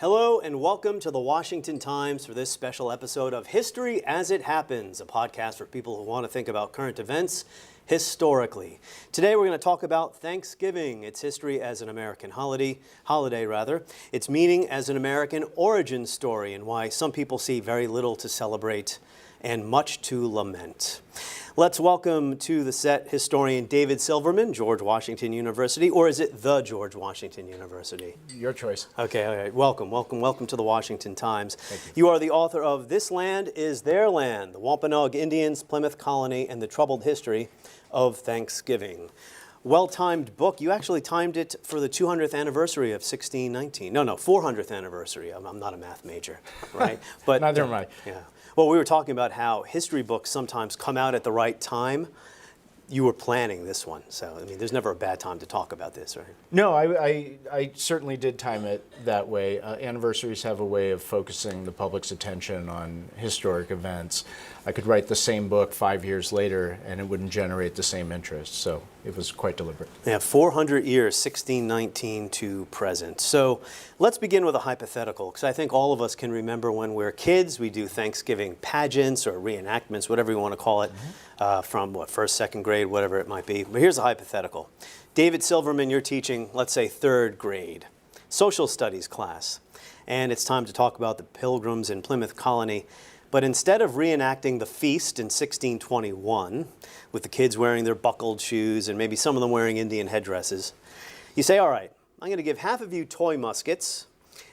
Hello and welcome to the Washington Times for this special episode of History as It Happens, a podcast for people who want to think about current events historically. Today we're going to talk about Thanksgiving, its history as an American holiday, its meaning as an American origin story, and why some people see very little to celebrate and much to lament. Let's welcome to the set historian David Silverman, George Washington University, or is it the George Washington University? Your choice. Okay, all right. Welcome to the Washington Times. Thank you. You are the author of This Land is Their Land, the Wampanoag Indians, Plymouth Colony, and the Troubled History of Thanksgiving. Well-timed book. You actually timed it for the 200th anniversary of 1619. No, 400th anniversary. I'm not a math major, right? But neither am I. Yeah. Well, we were talking about how history books sometimes come out at the right time. You were planning this one, so I mean, there's never a bad time to talk about this, right? No, I certainly did time it that way. Anniversaries have a way of focusing the public's attention on historic events. I could write the same book 5 years later and it wouldn't generate the same interest, so it was quite deliberate. Yeah, 400 years, 1619 to present. So let's begin with a hypothetical, because I think all of us can remember when we're kids, we do Thanksgiving pageants or reenactments, whatever you want to call it, from first, second grade, whatever it might be. But here's a hypothetical. David Silverman, you're teaching, let's say, third grade, social studies class, and it's time to talk about the Pilgrims in Plymouth Colony. But instead of reenacting the feast in 1621, with the kids wearing their buckled shoes and maybe some of them wearing Indian headdresses, you say, all right, I'm going to give half of you toy muskets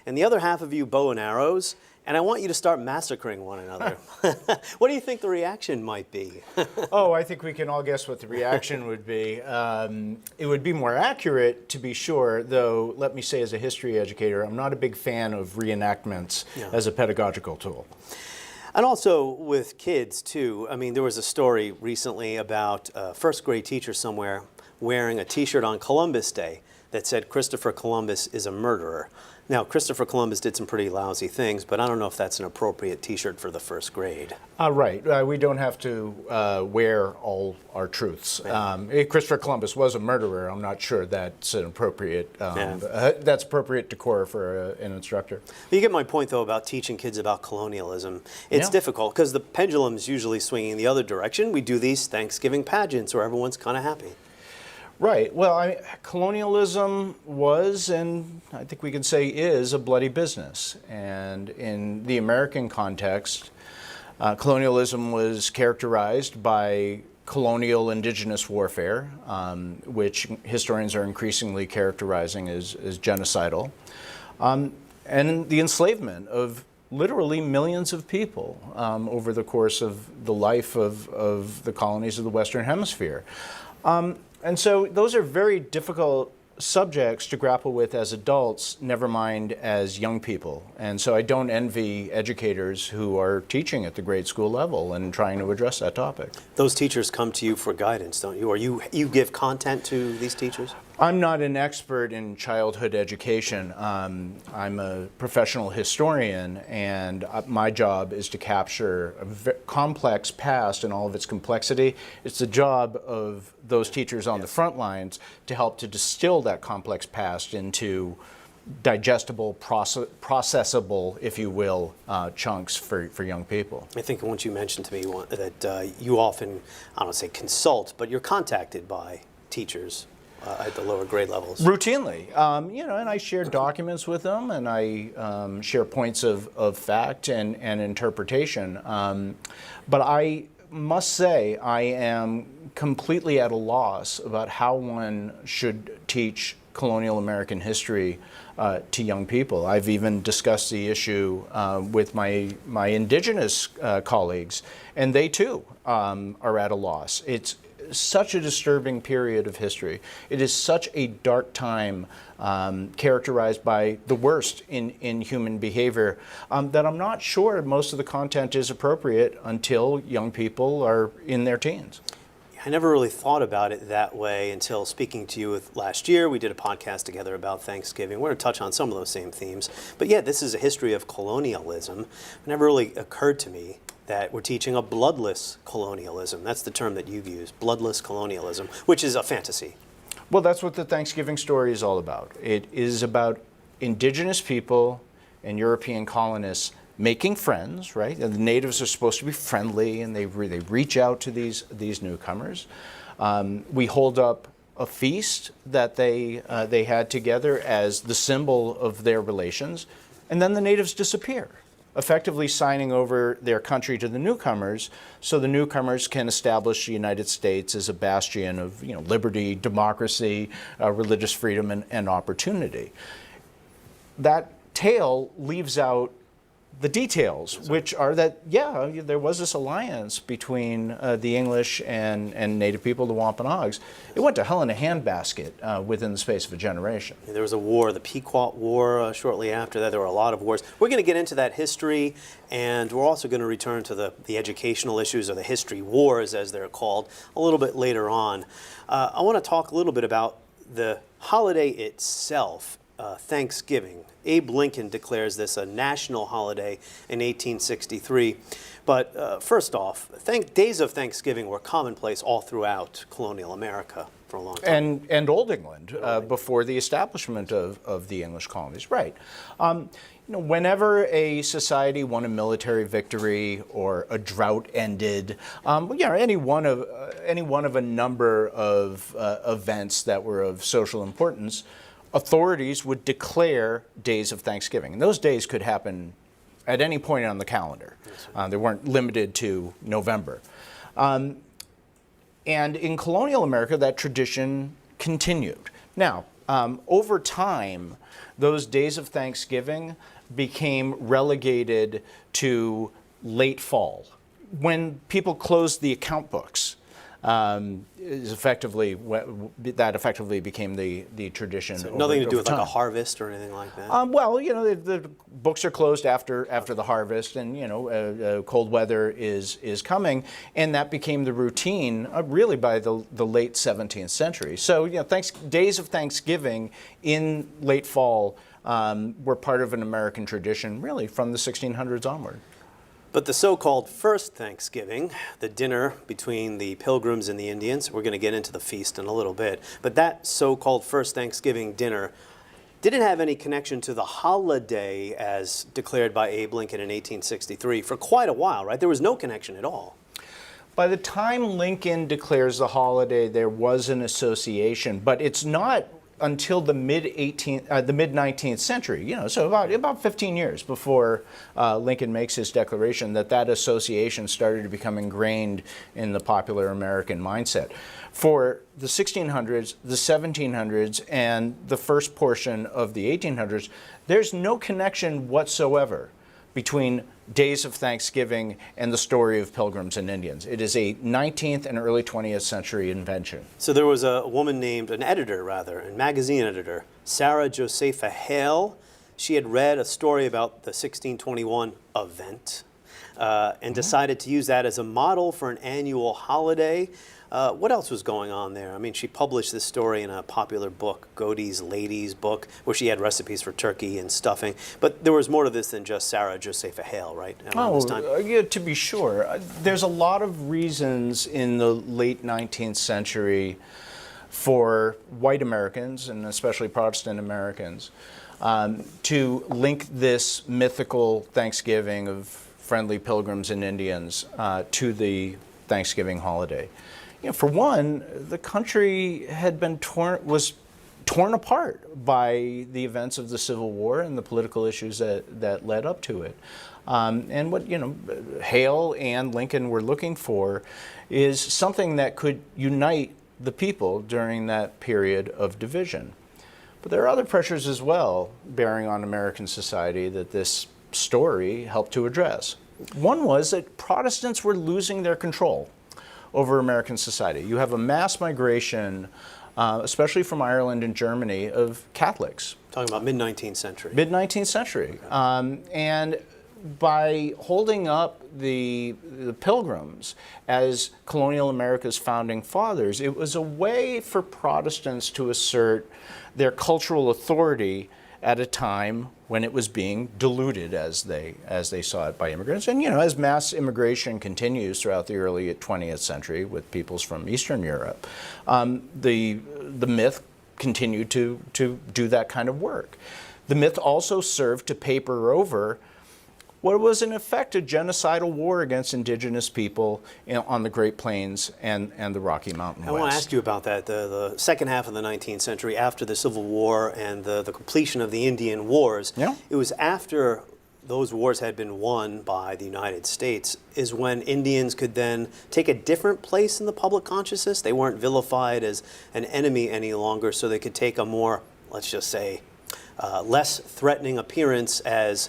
and the other half of you bow and arrows, and I want you to start massacring one another. What do you think the reaction might be? Oh, I think we can all guess what the reaction would be. It would be more accurate, to be sure, though, let me say as a history educator, I'm not a big fan of reenactments as a pedagogical tool. And also with kids, too. I mean, there was a story recently about a first grade teacher somewhere wearing a T-shirt on Columbus Day that said Christopher Columbus is a murderer. Now, Christopher Columbus did some pretty lousy things, but I don't know if that's an appropriate T-shirt for the first grade. Right. We don't have to wear all our truths. If Christopher Columbus was a murderer, I'm not sure that's an appropriate that's appropriate decor for an instructor. You get my point, though, about teaching kids about colonialism. It's difficult because the pendulum's usually swinging the other direction. We do these Thanksgiving pageants where everyone's kind of happy. Right. Well, colonialism was, and I think we can say is, a bloody business. And in the American context, colonialism was characterized by colonial indigenous warfare, which historians are increasingly characterizing as genocidal, and the enslavement of literally millions of people over the course of the life of the colonies of the Western Hemisphere. And so those are very difficult subjects to grapple with as adults, never mind as young people. And so I don't envy educators who are teaching at the grade school level and trying to address that topic. Those teachers come to you for guidance, don't you? Or you give content to these teachers? I'm not an expert in childhood education. I'm a professional historian, and my job is to capture a complex past and all of its complexity. It's the job of those teachers on the front lines to help to distill that complex past into digestible, processable, if you will, chunks for young people. I think once you mentioned to me that you often, I don't say consult, but you're contacted by teachers at the lower grade levels. Routinely, and I share documents with them, and I share points of fact and interpretation. But I must say I am completely at a loss about how one should teach colonial American history to young people. I've even discussed the issue with my indigenous colleagues, and they too are at a loss. It's such a disturbing period of history. It is such a dark time characterized by the worst in human behavior that I'm not sure most of the content is appropriate until young people are in their teens. I never really thought about it that way until speaking to you last year. We did a podcast together about Thanksgiving. We're going to touch on some of those same themes. But yeah, this is a history of colonialism. It never really occurred to me that we're teaching a bloodless colonialism. That's the term that you've used, bloodless colonialism, which is a fantasy. Well, that's what the Thanksgiving story is all about. It is about indigenous people and European colonists making friends, right? And the natives are supposed to be friendly, and they reach out to these newcomers. We hold up a feast that they had together as the symbol of their relations, and then the natives disappear, effectively signing over their country to the newcomers, so the newcomers can establish the United States as a bastion of liberty, democracy, religious freedom, and opportunity. That tale leaves out the details, which are that, yeah, there was this alliance between the English and native people, the Wampanoags. It went to hell in a handbasket within the space of a generation. There was a war, the Pequot War, shortly after that. There were a lot of wars. We're going to get into that history, and we're also going to return to the educational issues, or the history wars, as they're called, a little bit later on. I want to talk a little bit about the holiday itself. Thanksgiving. Abe Lincoln declares this a national holiday in 1863. But first off, days of Thanksgiving were commonplace all throughout colonial America for a long time. And Old England, before the establishment of the English colonies, right. Whenever a society won a military victory or a drought ended, any one of a number of events that were of social importance, authorities would declare days of Thanksgiving. And those days could happen at any point on the calendar. They weren't limited to November. And in colonial America, that tradition continued. Now, over time, those days of Thanksgiving became relegated to late fall, when people closed the account books. Is effectively that effectively became the tradition. So nothing to do with like a harvest or anything like that. The books are closed after the harvest, and cold weather is coming, and that became the routine really by the late 17th century. So days of Thanksgiving in late fall were part of an American tradition really from the 1600s onward. But the so-called first Thanksgiving, the dinner between the Pilgrims and the Indians, we're going to get into the feast in a little bit, but that so-called first Thanksgiving dinner didn't have any connection to the holiday as declared by Abe Lincoln in 1863 for quite a while, right? There was no connection at all. By the time Lincoln declares the holiday, there was an association, but it's not until the mid-19th century, so about 15 years before Lincoln makes his declaration, that association started to become ingrained in the popular American mindset. For the 1600s, the 1700s, and the first portion of the 1800s, there's no connection whatsoever between days of Thanksgiving and the story of Pilgrims and Indians. It is a 19th and early 20th century invention. So there was a woman named, an magazine editor, Sarah Josepha Hale. She had read a story about the 1621 event and decided to use that as a model for an annual holiday. What else was going on there? I mean, she published this story in a popular book, Godey's Lady's Book, where she had recipes for turkey and stuffing. But there was more to this than just Sarah Josepha Hale, right? This time. Yeah, to be sure. There's a lot of reasons in the late 19th century for white Americans, and especially Protestant Americans, to link this mythical Thanksgiving of friendly Pilgrims and Indians to the Thanksgiving holiday. For one, the country had been was torn apart by the events of the Civil War and the political issues that led up to it. And what Hale and Lincoln were looking for is something that could unite the people during that period of division. But there are other pressures as well bearing on American society that this story helped to address. One was that Protestants were losing their control over American society. You have a mass migration, especially from Ireland and Germany, of Catholics. Talking about mid-19th century. Mid-19th century. And by holding up the Pilgrims as colonial America's founding fathers, it was a way for Protestants to assert their cultural authority at a time when it was being diluted as they saw it by immigrants. And as mass immigration continues throughout the early 20th century with peoples from Eastern Europe, the myth continued to do that kind of work. The myth also served to paper over what was in effect a genocidal war against indigenous people on the Great Plains and the Rocky Mountain West. I want to ask you about that. The second half of the 19th century, after the Civil War and the completion of the Indian Wars, Yeah. it was after those wars had been won by the United States is when Indians could then take a different place in the public consciousness. They weren't vilified as an enemy any longer, so they could take a more, let's just say, less threatening appearance as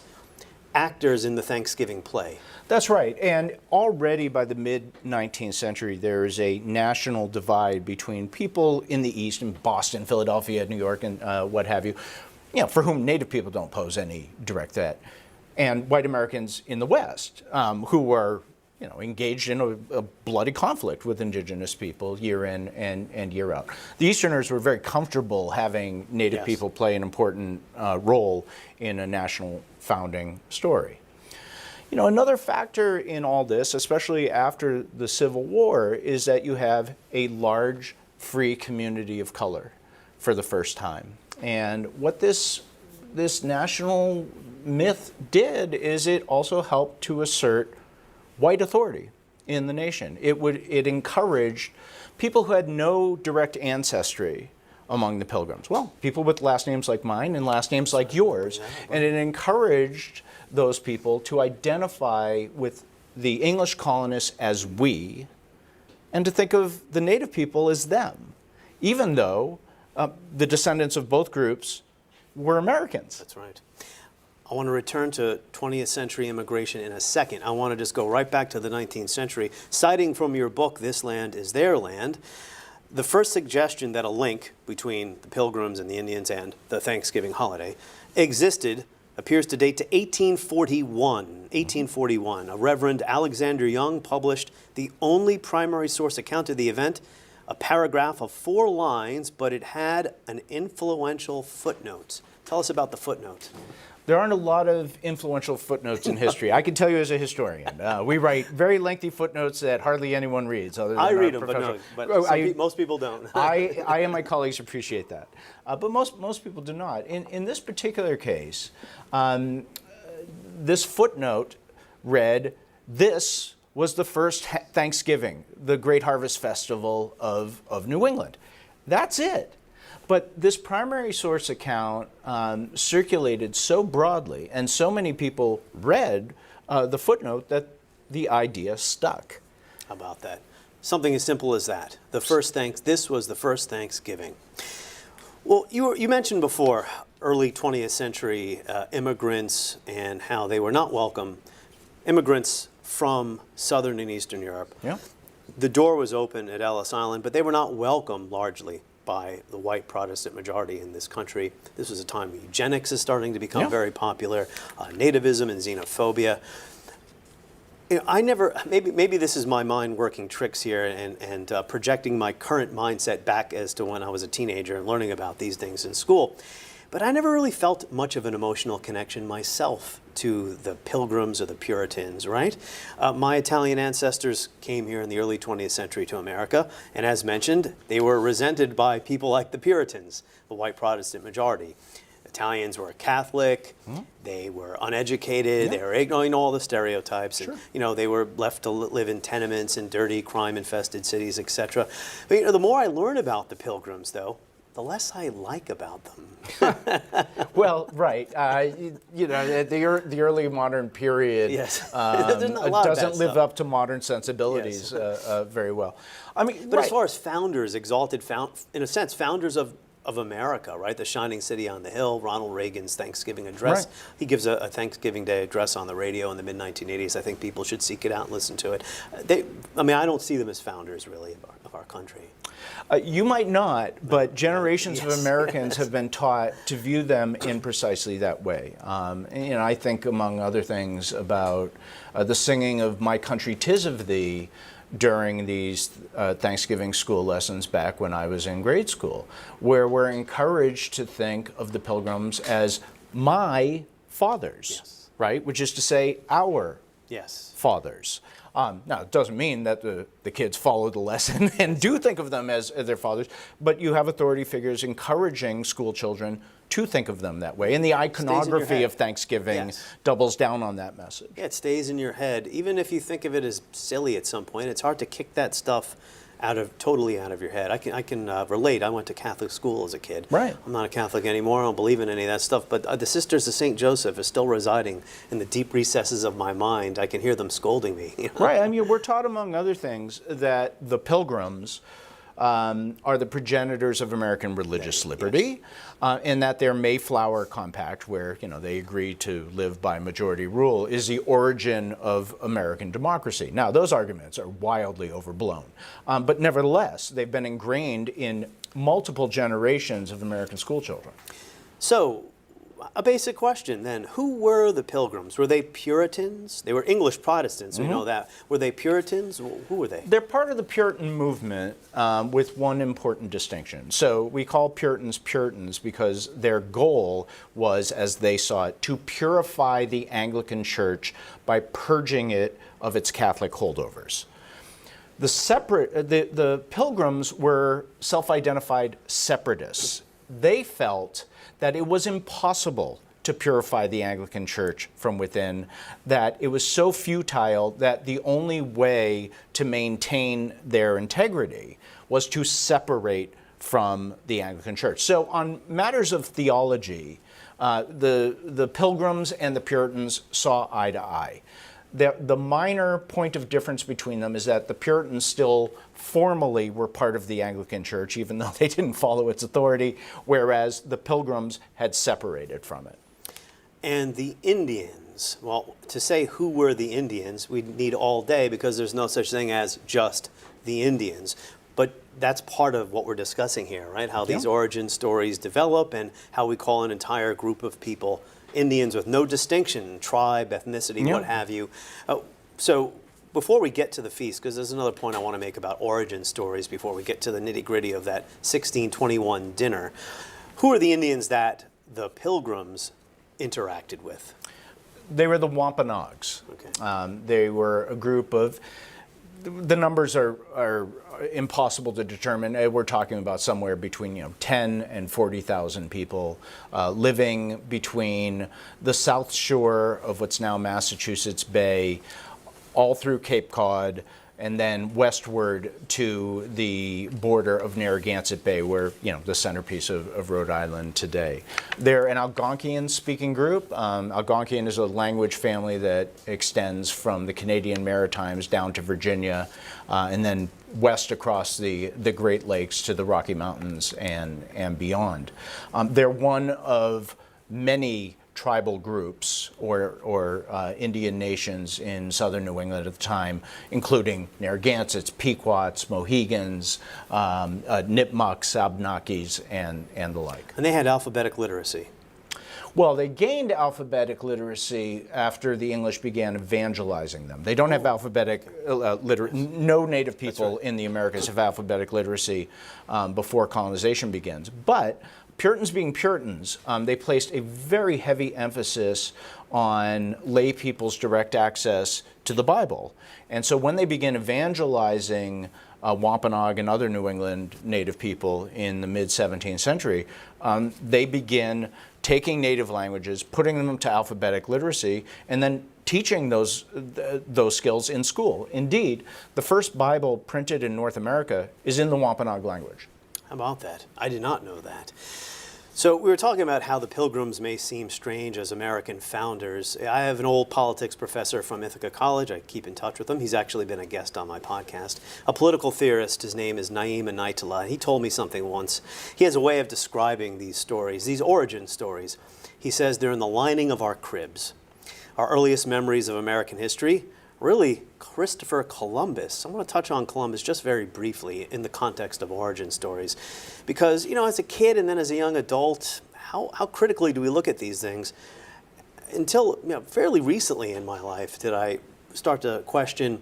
actors in the Thanksgiving play. That's right. And already by the mid-19th century, there is a national divide between people in the East, in Boston, Philadelphia, New York, and what have you, for whom Native people don't pose any direct threat, and white Americans in the West, who are engaged in a bloody conflict with indigenous people year in and year out. The Easterners were very comfortable having Native Yes. people play an important role in a national founding story. Another factor in all this, especially after the Civil War, is that you have a large free community of color for the first time. And what this national myth did is it also helped to assert white authority in the nation. It encouraged people who had no direct ancestry among the Pilgrims. Well, people with last names like mine and last names like yours. And it encouraged those people to identify with the English colonists as we, and to think of the Native people as them, even though the descendants of both groups were Americans. That's right. I want to return to 20th century immigration in a second. I want to just go right back to the 19th century. Citing from your book, This Land is Their Land, the first suggestion that a link between the Pilgrims and the Indians and the Thanksgiving holiday existed appears to date to 1841. 1841. A Reverend Alexander Young published the only primary source account of the event, a paragraph of 4 lines, but it had an influential footnote. Tell us about the footnote. There aren't a lot of influential footnotes in history. I can tell you as a historian. We write very lengthy footnotes that hardly anyone reads. Other than I read our them, but no, professor. but most people don't. I and my colleagues appreciate that. But most people do not. In this particular case, this footnote read, "This was the first Thanksgiving, the Great Harvest Festival of New England." That's it. But this primary source account circulated so broadly, and so many people read the footnote that the idea stuck. How about that? Something as simple as that. This was the first Thanksgiving. Well, you mentioned before early 20th century immigrants and how they were not welcome. Immigrants from Southern and Eastern Europe. Yeah. The door was open at Ellis Island, but they were not welcomed largely by the white Protestant majority in this country. This was a time when eugenics is starting to become very popular, nativism and xenophobia. Maybe this is my mind working tricks here and projecting my current mindset back as to when I was a teenager and learning about these things in school. But I never really felt much of an emotional connection myself to the Pilgrims or the Puritans, right? My Italian ancestors came here in the early 20th century to America, and as mentioned, they were resented by people like the Puritans, the white Protestant majority. Italians were Catholic, they were uneducated, they were ignoring all the stereotypes, and they were left to live in tenements in dirty, crime-infested cities, etc. But the more I learn about the Pilgrims, though, the less I like about them. Well, right. The early modern period doesn't live up to modern sensibilities very well. I mean, but as far as founders, in a sense, founders of America, right? The shining city on the hill, Ronald Reagan's Thanksgiving address. Right. He gives a Thanksgiving Day address on the radio in the mid-1980s. I think people should seek it out and listen to it. I don't see them as founders, really, of our country. You might not, but generations of Americans have been taught to view them in precisely that way. I think, among other things, about the singing of "My Country 'Tis of Thee" during these Thanksgiving school lessons back when I was in grade school, where we're encouraged to think of the Pilgrims as my fathers, right? Which is to say, our fathers. Now, it doesn't mean that the kids follow the lesson and do think of them as their fathers, but you have authority figures encouraging school children to think of them that way. And the iconography of Thanksgiving Yes. doubles down on that message. Yeah, it stays in your head. Even if you think of it as silly at some point, it's hard to kick that stuff totally out of your head. I can relate. I went to Catholic school as a kid. Right. I'm not a Catholic anymore. I don't believe in any of that stuff. But the Sisters of St. Joseph is still residing in the deep recesses of my mind. I can hear them scolding me. You know? Right. I mean, we're taught, among other things, that the Pilgrims are the progenitors of American religious liberty, and that their Mayflower Compact, where they agree to live by majority rule, is the origin of American democracy. Now, those arguments are wildly overblown, but nevertheless, they've been ingrained in multiple generations of American schoolchildren. So, a basic question then. Who were the Pilgrims? Were they Puritans? They were English Protestants, we know that. Were they Puritans? Who were they? They're part of the Puritan movement with one important distinction. So we call Puritans Puritans because their goal was, as they saw it, to purify the Anglican Church by purging it of its Catholic holdovers. The Pilgrims were self-identified separatists. They felt that it was impossible to purify the Anglican Church from within, that it was so futile that the only way to maintain their integrity was to separate from the Anglican Church. So on matters of theology, the Pilgrims and the Puritans saw eye to eye. The minor point of difference between them is that the Puritans still formally were part of the Anglican Church, even though they didn't follow its authority, whereas the Pilgrims had separated from it. And the Indians, well, to say who were the Indians, we'd need all day because there's no such thing as just the Indians. But that's part of what we're discussing here, right? How these origin stories develop and how we call an entire group of people Indians with no distinction, tribe, ethnicity, what have you. So before we get to the feast, because there's another point I want to make about origin stories before we get to the nitty-gritty of that 1621 dinner, who are the Indians that the Pilgrims interacted with? They were the Wampanoags. Okay. They were a group of, the numbers are impossible to determine. We're talking about somewhere between 10 and 40,000 people living between the south shore of what's now Massachusetts Bay, all through Cape Cod, and then westward to the border of Narragansett Bay, where, the centerpiece of Rhode Island today. They're an Algonquian-speaking group. Algonquian is a language family that extends from the Canadian Maritimes down to Virginia, and then west across the Great Lakes to the Rocky Mountains and beyond. They're one of many tribal groups or Indian nations in southern New England at the time, including Narragansetts, Pequots, Mohegans, Nipmucks, Abnakis, and the like. And they had alphabetic literacy. Well, they gained alphabetic literacy after the English began evangelizing them. They don't have alphabetic literacy. No native people in the Americas have alphabetic literacy before colonization begins. But Puritans being Puritans, they placed a very heavy emphasis on lay people's direct access to the Bible. And so when they began evangelizing Wampanoag and other New England native people in the mid-17th century, they began taking native languages, putting them to alphabetic literacy, and then teaching those skills in school. Indeed, the first Bible printed in North America is in the Wampanoag language. How about that? I did not know that. So we were talking about how the Pilgrims may seem strange as American founders. I have an old politics professor from Ithaca College. I keep in touch with him. He's actually been a guest on my podcast. A political theorist. His name is Naim Anayatollah. He told me something once. He has a way of describing these stories, these origin stories. He says they're in the lining of our cribs. Our earliest memories of American history, really Christopher Columbus. I want to touch on Columbus just very briefly in the context of origin stories. Because, as a kid and then as a young adult, how critically do we look at these things? Until fairly recently in my life did I start to question,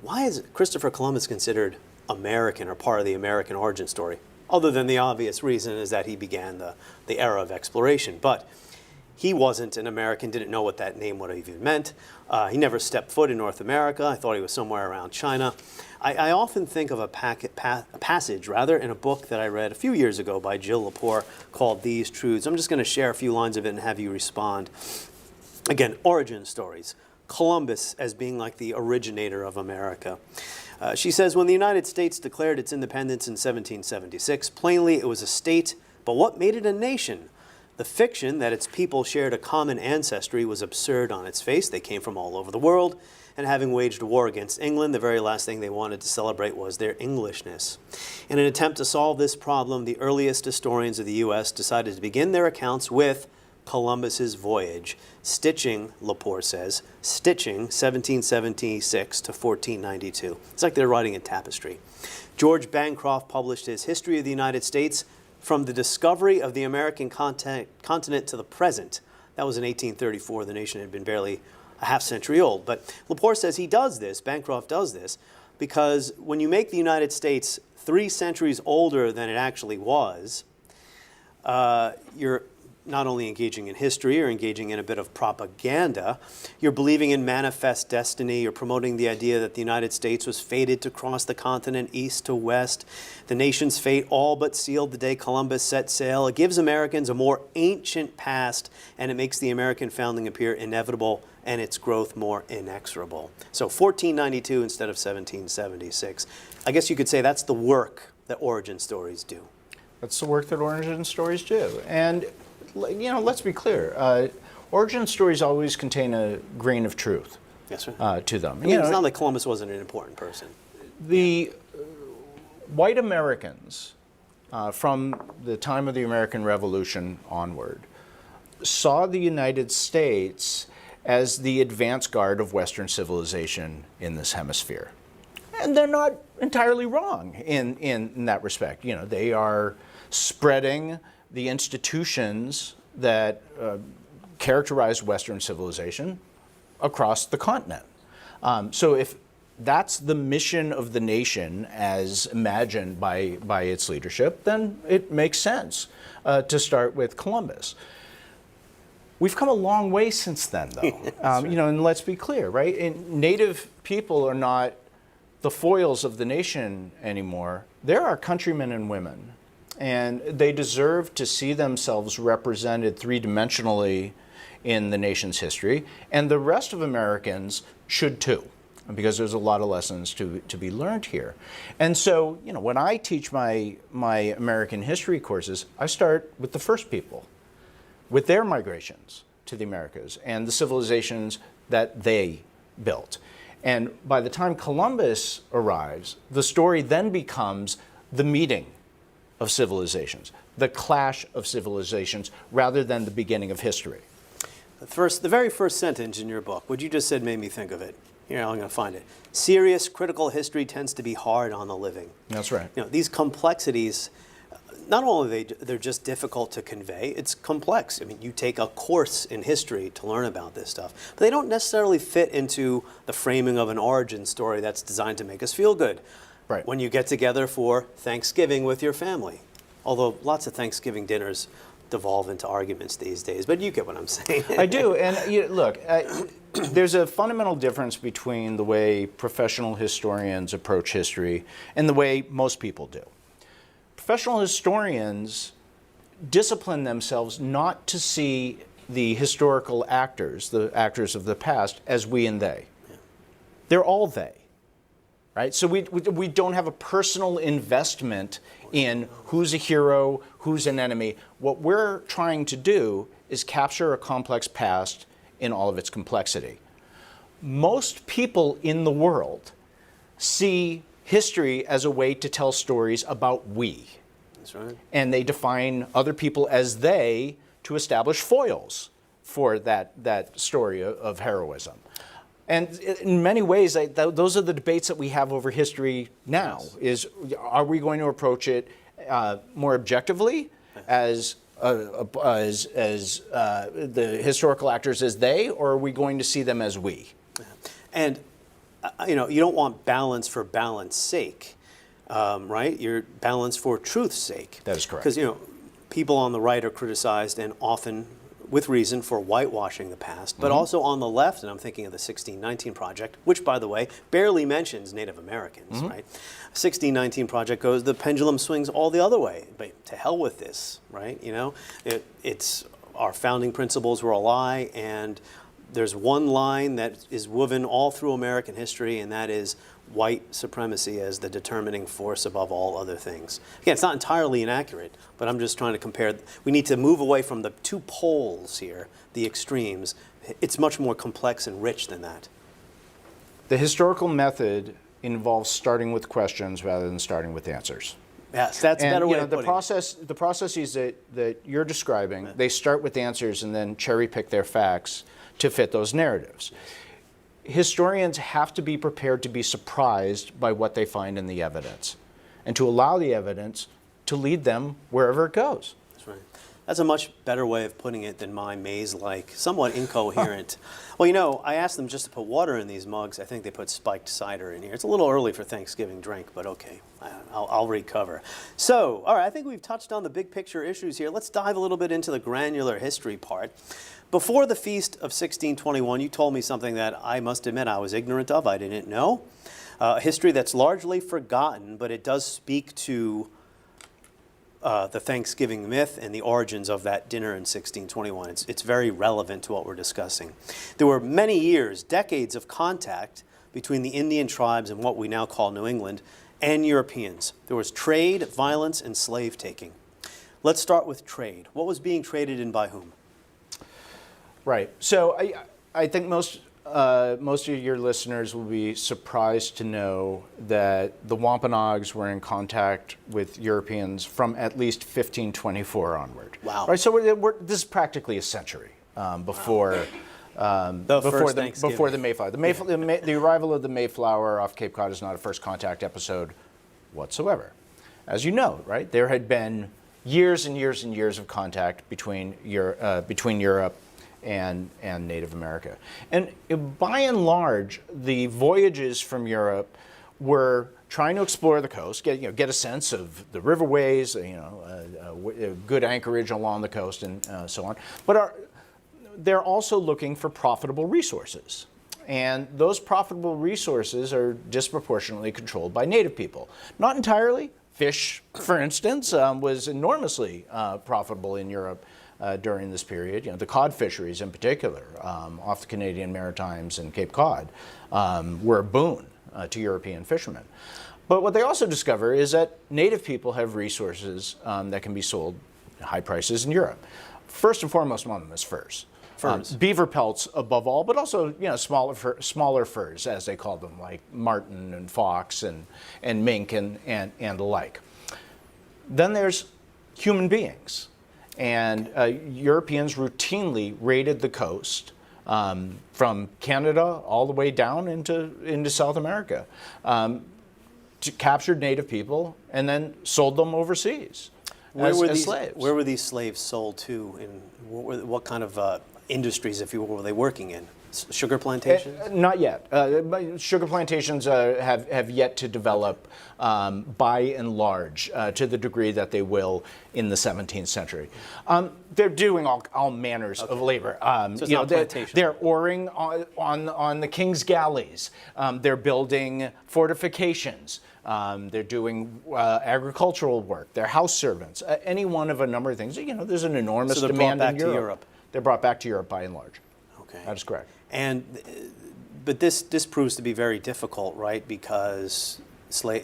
why is Christopher Columbus considered American or part of the American origin story? Other than the obvious reason is that he began the era of exploration. But He wasn't an American, didn't know what that name would have even meant. He never stepped foot in North America. I thought he was somewhere around China. I often think of a passage, in a book that I read a few years ago by Jill Lepore called These Truths. I'm just going to share a few lines of it and have you respond. Again, origin stories. Columbus as being like the originator of America. She says, when the United States declared its independence in 1776, plainly it was a state, but what made it a nation? The fiction that its people shared a common ancestry was absurd on its face. They came from all over the world, and having waged war against England, the very last thing they wanted to celebrate was their Englishness. In an attempt to solve this problem, the earliest historians of the U.S. decided to begin their accounts with Columbus's voyage, stitching, Lepore says, 1776 to 1492. It's like they're writing a tapestry. George Bancroft published his History of the United States from the discovery of the American continent to the present. That was in 1834. The nation had been barely a half century old. But Lepore says he does this, Bancroft does this, because when you make the United States 3 centuries older than it actually was, you're not only engaging in history or engaging in a bit of propaganda, you're believing in manifest destiny, you're promoting the idea that the United States was fated to cross the continent east to west. The nation's fate all but sealed the day Columbus set sail. It gives Americans a more ancient past, and it makes the American founding appear inevitable and its growth more inexorable. So 1492 instead of 1776. I guess you could say that's the work that origin stories do. That's the work that origin stories do. And let's be clear. Origin stories always contain a grain of truth. Yes, sir. To them. I mean, it's not like Columbus wasn't an important person. The white Americans, from the time of the American Revolution onward, saw the United States as the advance guard of Western civilization in this hemisphere. And they're not entirely wrong in that respect. They are spreading the institutions that characterize Western civilization across the continent. So if that's the mission of the nation as imagined by its leadership, then it makes sense to start with Columbus. We've come a long way since then, though. Right. And let's be clear, right? Native people are not the foils of the nation anymore. They're our countrymen and women. And they deserve to see themselves represented three-dimensionally in the nation's history. And the rest of Americans should too, because there's a lot of lessons to be learned here. And so, when I teach my American history courses, I start with the first people, with their migrations to the Americas and the civilizations that they built. And by the time Columbus arrives, the story then becomes the meeting of civilizations, the clash of civilizations, rather than the beginning of history. The very first sentence in your book, what you just said made me think of it. Here, I'm going to find it. Serious critical history tends to be hard on the living. That's right. These complexities, not only they're just difficult to convey, it's complex. I mean, you take a course in history to learn about this stuff, but they don't necessarily fit into the framing of an origin story that's designed to make us feel good. Right. When you get together for Thanksgiving with your family. Although lots of Thanksgiving dinners devolve into arguments these days, but you get what I'm saying. I do, and look, there's a fundamental difference between the way professional historians approach history and the way most people do. Professional historians discipline themselves not to see the historical actors, the actors of the past, as we and they. Yeah. They're all they. Right? So we don't have a personal investment in who's a hero, who's an enemy. What we're trying to do is capture a complex past in all of its complexity. Most people in the world see history as a way to tell stories about we. That's right. And they define other people as they to establish foils for that story of heroism. And in many ways, those are the debates that we have over history now. Yes. Are we going to approach it more objectively as the historical actors as they, or are we going to see them as we? And you don't want balance for balance sake, right? You're balance for truth's sake. That is correct. Because people on the right are criticized and often with reason, for whitewashing the past, but also on the left, and I'm thinking of the 1619 Project, which, by the way, barely mentions Native Americans, right? 1619 Project goes, the pendulum swings all the other way, but to hell with this, right? You know, it's our founding principles were a lie, and there's one line that is woven all through American history, and that is white supremacy as the determining force above all other things. Again, it's not entirely inaccurate, but I'm just trying to compare. We need to move away from the two poles here, the extremes. It's much more complex and rich than that. The historical method involves starting with questions rather than starting with answers. Yes, that's a better way of putting it. The processes that you're describing, they start with answers and then cherry pick their facts to fit those narratives. Historians have to be prepared to be surprised by what they find in the evidence and to allow the evidence to lead them wherever it goes. That's right. That's a much better way of putting it than my maze-like, somewhat incoherent. Well, you know, I asked them just to put water in these mugs. I think they put spiked cider in here. It's a little early for Thanksgiving drink, but okay, I'll recover. So, all right, I think we've touched on the big picture issues here. Let's dive a little bit into the granular history part. Before the feast of 1621, you told me something that I must admit I was ignorant of. I didn't know. History that's largely forgotten, but it does speak to the Thanksgiving myth and the origins of that dinner in 1621. It's very relevant to what we're discussing. There were many years, decades of contact between the Indian tribes and what we now call New England and Europeans. There was trade, violence, and slave taking. Let's start with trade. What was being traded in by whom? Right. So I think most of your listeners will be surprised to know that the Wampanoags were in contact with Europeans from at least 1524 onward. Wow. Right. So this is practically a century before the Mayflower. The arrival of the Mayflower off Cape Cod is not a first contact episode whatsoever. As you know, right, there had been years and years and years of contact between Europe and Native America. And by and large, the voyages from Europe were trying to explore the coast, get a sense of the riverways, good anchorage along the coast and so on. But they're also looking for profitable resources. And those profitable resources are disproportionately controlled by Native people. Not entirely. Fish, for instance, was enormously profitable in Europe during this period. The cod fisheries in particular, off the Canadian Maritimes and Cape Cod, were a boon to European fishermen. But what they also discover is that Native people have resources that can be sold at high prices in Europe. First and foremost among them is furs. Beaver pelts above all, but also smaller furs, as they call them, like marten and fox and mink and the like. Then there's human beings. And Europeans routinely raided the coast from Canada all the way down into South America, captured Native people, and then sold them overseas as slaves. Where were these slaves sold to, and what kind of industries, if you will, were they working in? Sugar plantations? Not yet. Sugar plantations have yet to develop by and large to the degree that they will in the 17th century. They're doing all manners of labor. So it's not plantation. They're oaring on the king's galleys. They're building fortifications. They're doing agricultural work. They're house servants. Any one of a number of things. There's an enormous demand in Europe. They're brought back to Europe by and large. Okay. That is correct. But this proves to be very difficult, right? Because how do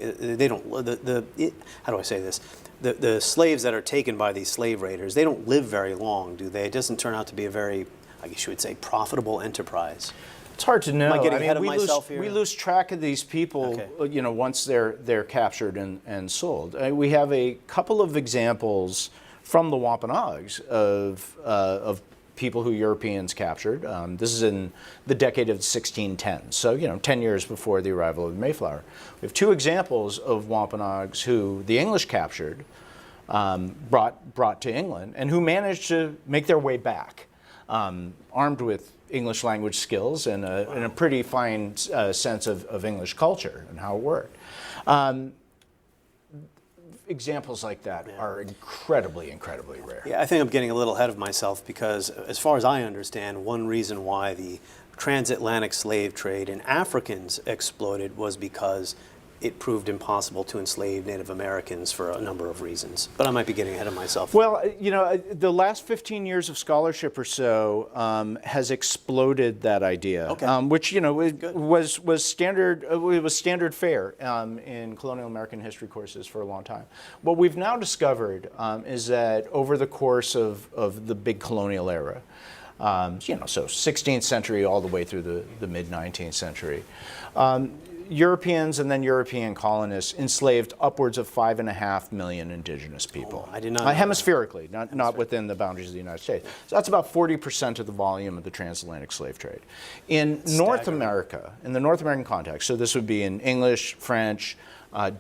I say this? The slaves that are taken by these slave raiders, they don't live very long, do they? It doesn't turn out to be a very, I guess you would say, profitable enterprise. It's hard to know. Am I getting ahead of myself here? We lose track of these people, okay, once they're captured and sold. We have a couple of examples from the Wampanoags of people who Europeans captured. This is in the decade of 1610, so 10 years before the arrival of the Mayflower. We have two examples of Wampanoags who the English captured, brought to England, and who managed to make their way back, armed with English language skills and a pretty fine sense of English culture and how it worked. examples like that are incredibly, incredibly rare. Yeah, I think I'm getting a little ahead of myself because, as far as I understand, one reason why the transatlantic slave trade in Africans exploded was because it proved impossible to enslave Native Americans for a number of reasons. But I might be getting ahead of myself. Well, you know, the last 15 years of scholarship or so has exploded that idea, which, you know, was standard. It was standard fare in colonial American history courses for a long time. What we've now discovered is that over the course of the big colonial era, you know, so 16th century all the way through the mid 19th century. Europeans and then European colonists enslaved upwards of 5.5 million indigenous people. Oh, I did not know hemispherically, not within the boundaries of the United States. So that's about 40% of the volume of the transatlantic slave trade. In North America, in the North American context, so this would be in English, French,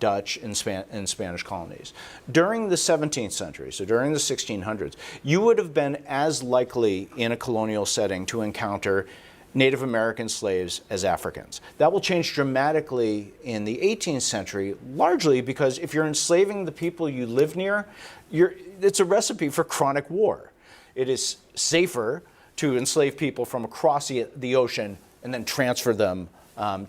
Dutch, and Spanish colonies. During the 17th century, so during the 1600s, you would have been as likely in a colonial setting to encounter Native American slaves as Africans. That will change dramatically in the 18th century, largely because if you're enslaving the people you live near, it's a recipe for chronic war. It is safer to enslave people from across the ocean and then transfer them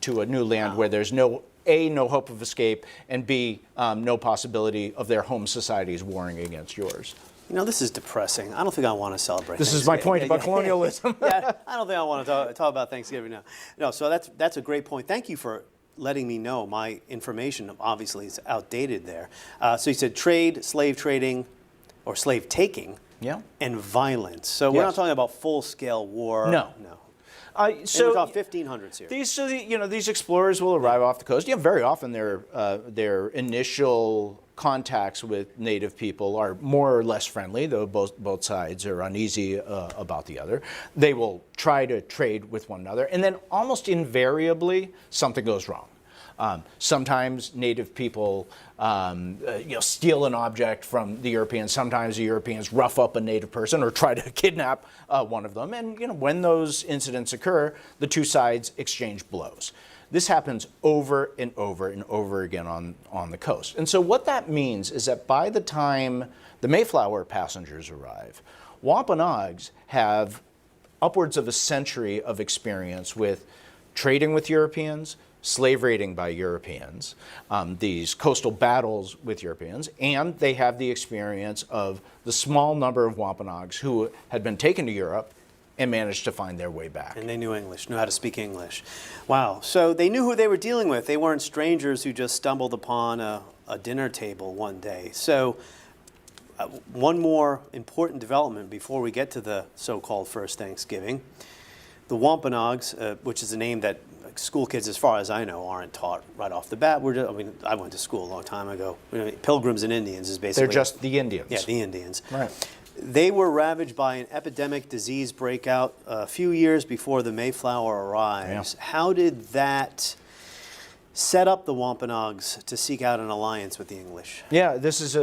to a new land where there's no hope of escape, and B, no possibility of their home societies warring against yours. You know, this is depressing. I don't think I want to celebrate This is my point about colonialism. Yeah, I don't think I want to talk about Thanksgiving now. No, so that's a great point. Thank you for letting me know. My information obviously is outdated there. So you said trade, slave trading, or slave taking, and violence. So we're not talking about full-scale war. No. So we're talking 1500s here. These explorers will arrive off the coast. Very often their initial contacts with native people are more or less friendly, though both sides are uneasy about the other. They will try to trade with one another, and then almost invariably something goes wrong. Sometimes native people steal an object from the Europeans. Sometimes the Europeans rough up a native person or try to kidnap one of them. And when those incidents occur, the two sides exchange blows. This happens over and over and over again on the coast. And so what that means is that by the time the Mayflower passengers arrive, Wampanoags have upwards of a century of experience with trading with Europeans, slave raiding by Europeans, these coastal battles with Europeans, and they have the experience of the small number of Wampanoags who had been taken to Europe and managed to find their way back. And they knew English, knew how to speak English. Wow, so they knew who they were dealing with. They weren't strangers who just stumbled upon a dinner table one day. So one more important development before we get to the so-called first Thanksgiving. The Wampanoags, which is a name that school kids, as far as I know, aren't taught right off the bat. I went to school a long time ago. Pilgrims and Indians is basically... They're just the Indians. Yeah, the Indians. Right. They were ravaged by an epidemic disease breakout a few years before the Mayflower arrives. Yeah. How did that set up the Wampanoags to seek out an alliance with the English? Yeah, this is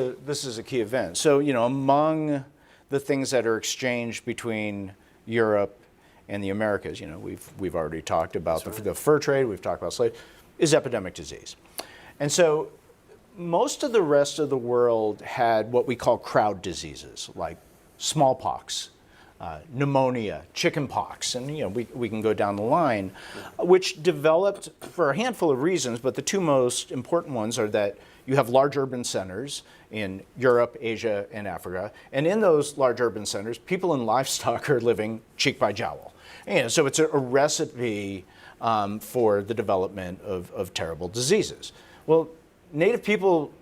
a key event. So, among the things that are exchanged between Europe and the Americas, we've already talked about the fur trade, we've talked about slaves, is epidemic disease. And so most of the rest of the world had what we call crowd diseases, like smallpox, pneumonia, chickenpox, and we can go down the line, which developed for a handful of reasons, but the two most important ones are that you have large urban centers in Europe, Asia, and Africa, and in those large urban centers, people and livestock are living cheek by jowl. And so it's a recipe for the development of terrible diseases. Well, native people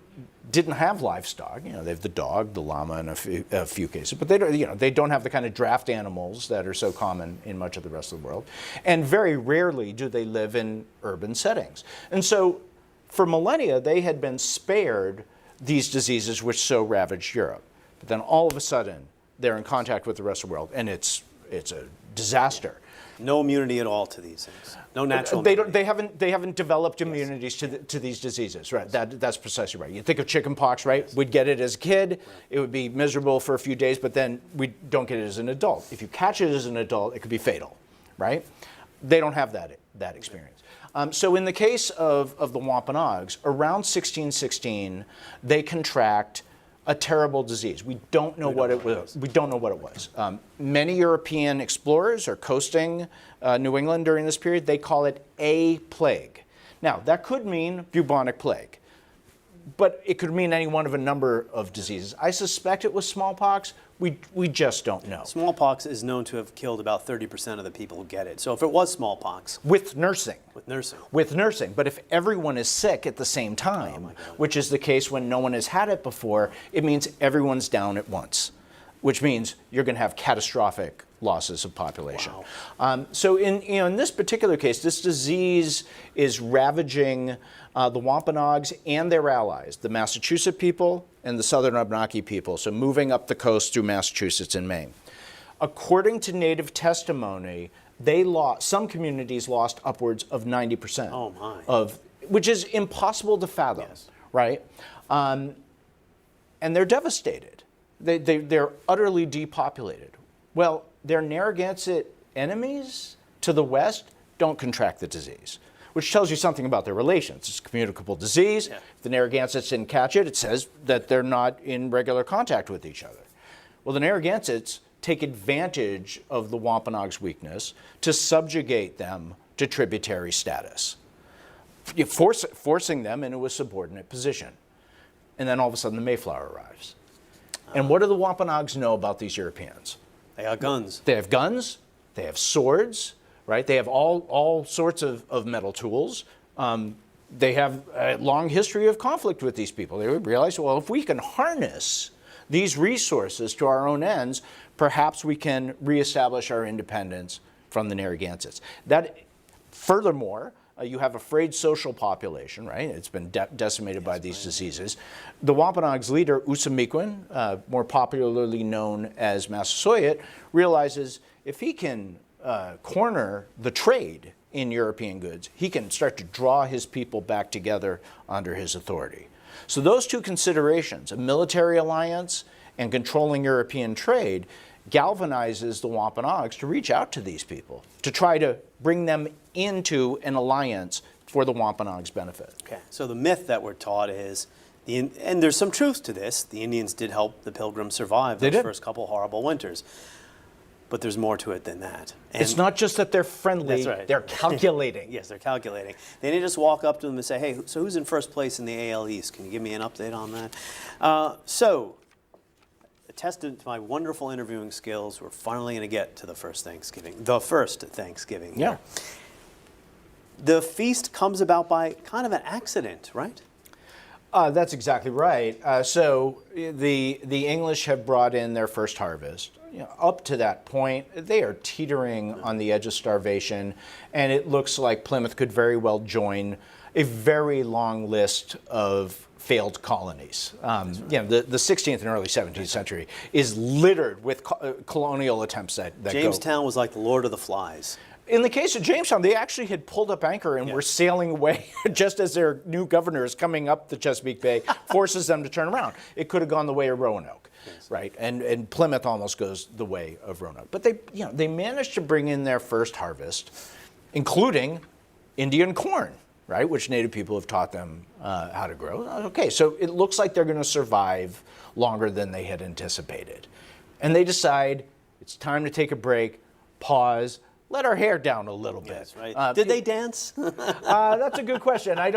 didn't have livestock. They have the dog, the llama in a few cases, but they don't have the kind of draft animals that are so common in much of the rest of the world. And very rarely do they live in urban settings. And so for millennia, they had been spared these diseases which so ravaged Europe. But then all of a sudden, they're in contact with the rest of the world, and it's a disaster. No immunity at all to these things. No natural immunity. They haven't developed immunities to these diseases. Right. That's precisely right. You think of chickenpox, right? Yes. We'd get it as a kid. Right. It would be miserable for a few days, but then we don't get it as an adult. If you catch it as an adult, it could be fatal, right? They don't have that that experience. So in the case of the Wampanoags, around 1616, they contract a terrible disease. We don't know what it was. We don't know what it was. Many European explorers are coasting New England during this period. They call it a plague. Now, that could mean bubonic plague, but it could mean any one of a number of diseases. I suspect it was smallpox. We just don't know. Smallpox is known to have killed about 30% of the people who get it. So if it was smallpox. With nursing. With nursing. With nursing. But if everyone is sick at the same time, which is the case when no one has had it before, it means everyone's down at once, which means you're going to have catastrophic losses of population. Wow. So in this particular case, this disease is ravaging the Wampanoags and their allies, the Massachusetts people and the Southern Abenaki people, so moving up the coast through Massachusetts and Maine. According to native testimony, some communities lost upwards of 90%. Oh my. Which is impossible to fathom, yes. Right? And they're devastated. They're utterly depopulated. Well, their Narragansett enemies to the west don't contract the disease, which tells you something about their relations. It's a communicable disease. Yeah. If the Narragansetts didn't catch it, it says that they're not in regular contact with each other. Well, the Narragansetts take advantage of the Wampanoags' weakness to subjugate them to tributary status, forcing them into a subordinate position. And then all of a sudden the Mayflower arrives. And what do the Wampanoags know about these Europeans? They got guns. They have guns, they have swords, right? They have all sorts of metal tools. They have a long history of conflict with these people. They would realize, well, if we can harness these resources to our own ends, perhaps we can reestablish our independence from the Narragansetts. Furthermore, you have a frayed social population, right? It's been decimated by these diseases. The Wampanoags leader, Usamiquin, more popularly known as Massasoit, realizes if he can corner the trade in European goods, he can start to draw his people back together under his authority. So those two considerations, a military alliance and controlling European trade, galvanizes the Wampanoags to reach out to these people, to try to bring them into an alliance for the Wampanoags' benefit. Okay, so the myth that we're taught is, and there's some truth to this, the Indians did help the Pilgrims survive those first couple horrible winters. But there's more to it than that. And it's not just that they're friendly, that's right. They're calculating. Yes, they're calculating. They didn't just walk up to them and say, hey, so who's in first place in the AL East? Can you give me an update on that? So, attested to my wonderful interviewing skills, we're finally going to get to the first Thanksgiving here. Yeah. The feast comes about by kind of an accident, right? That's exactly right. So the English have brought in their first harvest. Up to that point, they are teetering on the edge of starvation, and it looks like Plymouth could very well join a very long list of failed colonies. The 16th and early 17th century is littered with colonial attempts that Jamestown was like the Lord of the Flies. In the case of Jamestown, they actually had pulled up anchor and were sailing away just as their new governor is coming up the Chesapeake Bay, forces them to turn around. It could have gone the way of Roanoke, right? And Plymouth almost goes the way of Roanoke. But they managed to bring in their first harvest, including Indian corn, right, which Native people have taught them how to grow. Okay, so it looks like they're going to survive longer than they had anticipated. And they decide it's time to take a break, pause, let our hair down a little bit. Yes, right. Did they dance? That's a good question. I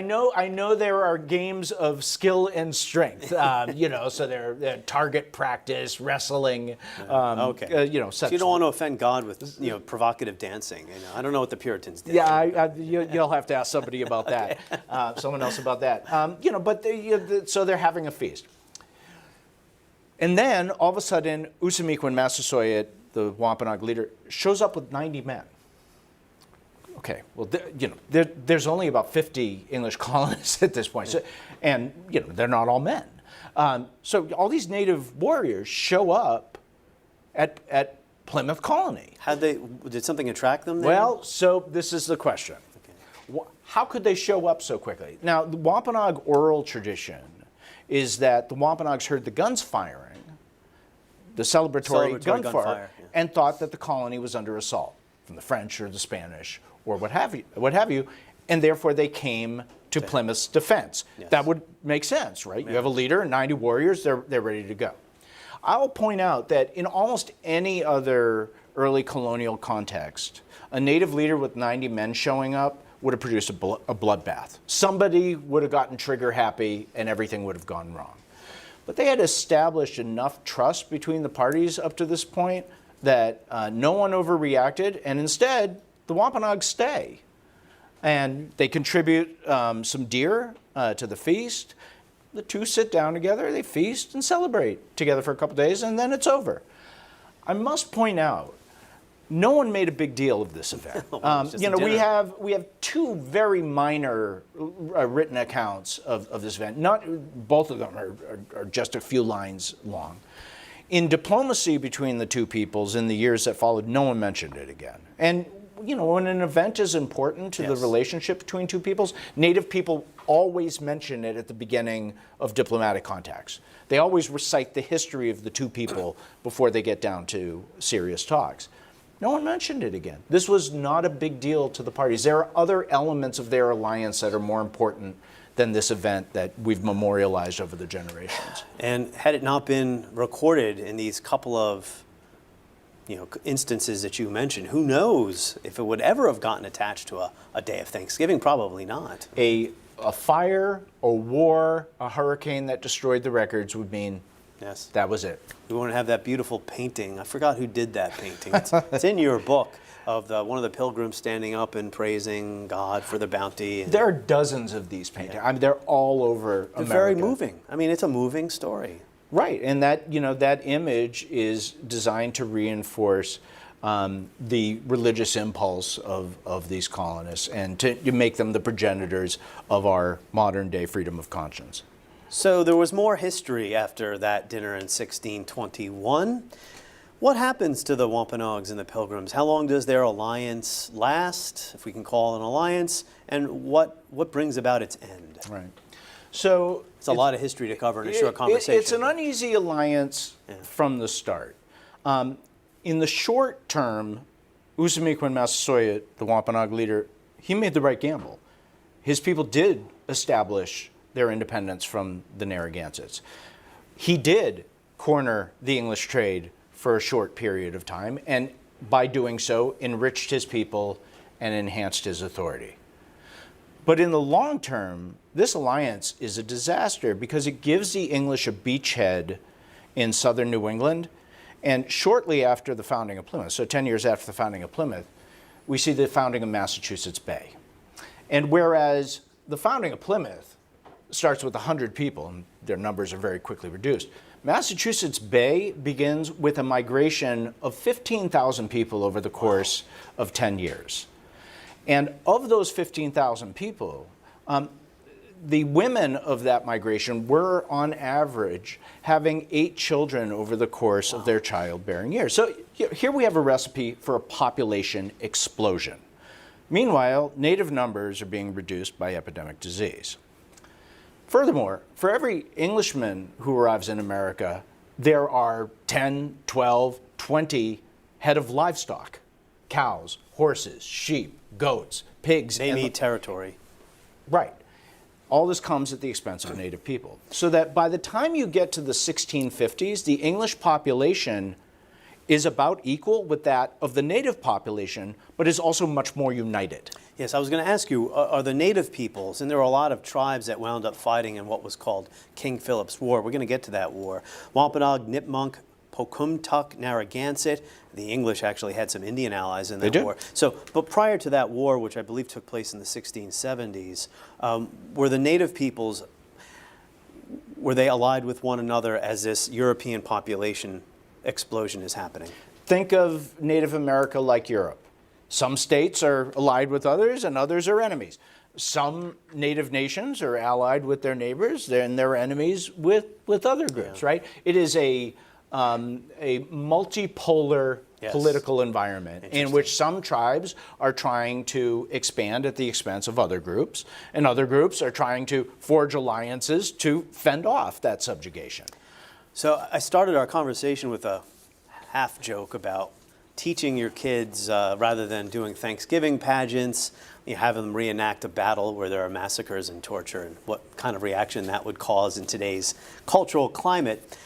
know there are games of skill and strength. So they're target practice, wrestling. Okay. Such. So you don't want to offend God with provocative dancing. I don't know what the Puritans did. Yeah, you'll have to ask somebody about that. Someone else about that. So they're having a feast. And then all of a sudden, Usamiquin Massasoit, the Wampanoag leader, shows up with 90 men. Okay, well, there's only about 50 English colonists at this point, and they're not all men. So all these native warriors show up at Plymouth Colony. Did something attract them there? Well, so this is the question. Okay. How could they show up so quickly? Now, the Wampanoag oral tradition is that the Wampanoags heard the guns firing, the celebratory gunfire, and thought that the colony was under assault. from the French or the Spanish or what have you, and therefore they came to Plymouth's defense. Yes. That would make sense, right? Yeah. You have a leader, 90 warriors, they're ready to go. I'll point out that in almost any other early colonial context, a native leader with 90 men showing up would have produced a bloodbath. Somebody would have gotten trigger happy and everything would have gone wrong. But they had established enough trust between the parties up to this point that no one overreacted, and instead, the Wampanoags stay. And they contribute some deer to the feast. The two sit down together, they feast and celebrate together for a couple days, and then it's over. I must point out, no one made a big deal of this event. We have two very minor written accounts of this event. Not both of them are just a few lines long. In diplomacy between the two peoples in the years that followed, no one mentioned it again. And when an event is important to the relationship between two peoples, native people always mention it at the beginning of diplomatic contacts. They always recite the history of the two people before they get down to serious talks. No one mentioned it again. This was not a big deal to the parties. There are other elements of their alliance that are more important than this event that we've memorialized over the generations. And had it not been recorded in these couple of instances that you mentioned, who knows if it would ever have gotten attached to a day of Thanksgiving? Probably not. A fire, a war, a hurricane that destroyed the records would mean that was it. We want to have that beautiful painting. I forgot who did that painting. It's in your book of one of the pilgrims standing up and praising God for the bounty. There are dozens of these paintings. Yeah. I mean, they're all over America. They're very moving. I mean, it's a moving story. Right, and that that image is designed to reinforce the religious impulse of these colonists and to make them the progenitors of our modern day freedom of conscience. So there was more history after that dinner in 1621. What happens to the Wampanoags and the Pilgrims? How long does their alliance last, if we can call it an alliance, and what brings about its end? Right. So it's a lot of history to cover in a short conversation. It's an uneasy alliance from the start. In the short term, Usamiquan Massasoit, the Wampanoag leader, he made the right gamble. His people did establish their independence from the Narragansetts. He did corner the English trade for a short period of time, and by doing so, enriched his people and enhanced his authority. But in the long term, this alliance is a disaster because it gives the English a beachhead in southern New England. And shortly after the founding of Plymouth, so 10 years after the founding of Plymouth, we see the founding of Massachusetts Bay. And whereas the founding of Plymouth starts with 100 people, and their numbers are very quickly reduced, Massachusetts Bay begins with a migration of 15,000 people over the course of 10 years. And of those 15,000 people, the women of that migration were, on average, having 8 children over the course of their childbearing years. So here we have a recipe for a population explosion. Meanwhile, native numbers are being reduced by epidemic disease. Furthermore, for every Englishman who arrives in America, there are 10, 12, 20 head of livestock: cows, horses, sheep, goats, pigs. They need territory. Right. All this comes at the expense of native people. So that by the time you get to the 1650s, the English population is about equal with that of the native population, but is also much more united. Yes, I was going to ask you, are the native peoples, and there were a lot of tribes that wound up fighting in what was called King Philip's War. We're going to get to that war. Wampanoag, Nipmuc, Pocumtuck, Narragansett. The English actually had some Indian allies in that war. So, but prior to that war, which I believe took place in the 1670s, were the native peoples, were they allied with one another as this European population explosion is happening? Think of Native America like Europe. Some states are allied with others and others are enemies. Some native nations are allied with their neighbors and they're enemies with other groups, right? It is a multipolar political environment in which some tribes are trying to expand at the expense of other groups, and other groups are trying to forge alliances to fend off that subjugation. So I started our conversation with a half joke about teaching your kids, rather than doing Thanksgiving pageants, you have them reenact a battle where there are massacres and torture, and what kind of reaction that would cause in today's cultural climate.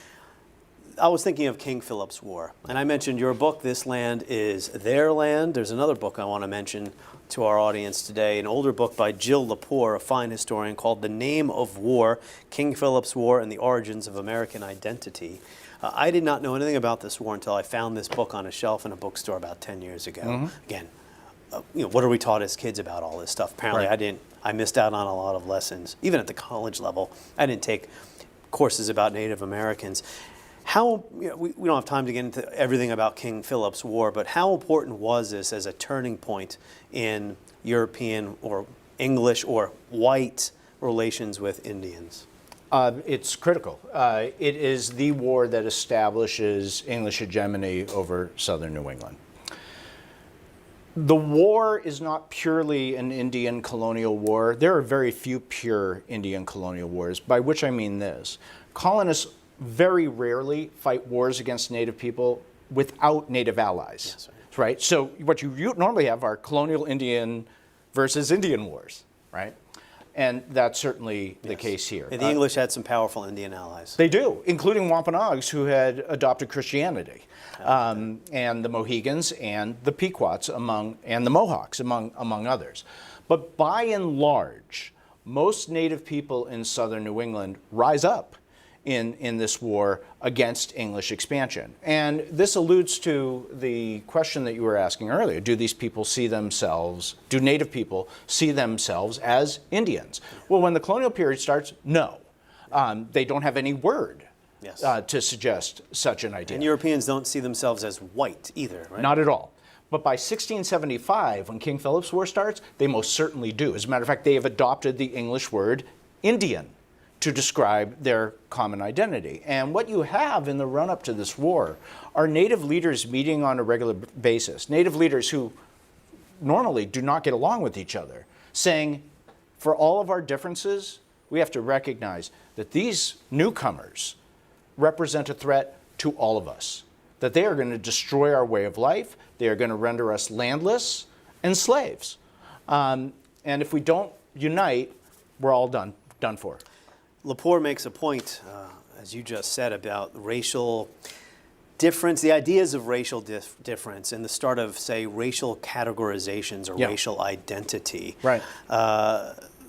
I was thinking of King Philip's War, and I mentioned your book, This Land is Their Land. There's another book I want to mention to our audience today, an older book by Jill Lepore, a fine historian, called The Name of War, King Philip's War and the Origins of American Identity. I did not know anything about this war until I found this book on a shelf in a bookstore about 10 years ago. Again, what are we taught as kids about all this stuff? Apparently Right. I missed out on a lot of lessons. Even at the college level, I didn't take courses about Native Americans. How, we don't have time to get into everything about King Philip's War, but how important was this as a turning point in European or English or white relations with Indians? It's critical. It is the war that establishes English hegemony over southern New England. The war is not purely an Indian colonial war. There are very few pure Indian colonial wars, by which I mean this. Colonists very rarely fight wars against Native people without Native allies. Yes, right? So what you normally have are colonial Indian versus Indian wars, right? And that's certainly the case here. And the English had some powerful Indian allies. They do, including Wampanoags, who had adopted Christianity, and the Mohegans and the Pequots and the Mohawks, among others. But by and large, most Native people in southern New England rise up in this war against English expansion. And this alludes to the question that you were asking earlier. Do these people see themselves, do Native people see themselves as Indians? Well, when the colonial period starts, no. They don't have any word Yes. to suggest such an idea. And Europeans don't see themselves as white either, right? Not at all. But by 1675, when King Philip's War starts, they most certainly do. As a matter of fact, they have adopted the English word Indian to describe their common identity. And what you have in the run-up to this war are Native leaders meeting on a regular basis, Native leaders who normally do not get along with each other, saying, for all of our differences, we have to recognize that these newcomers represent a threat to all of us, that they are going to destroy our way of life, they are going to render us landless and slaves. And if we don't unite, we're all done for. Lepore makes a point, as you just said, about racial difference, the ideas of racial difference, and the start of, say, racial categorizations or racial identity. Right.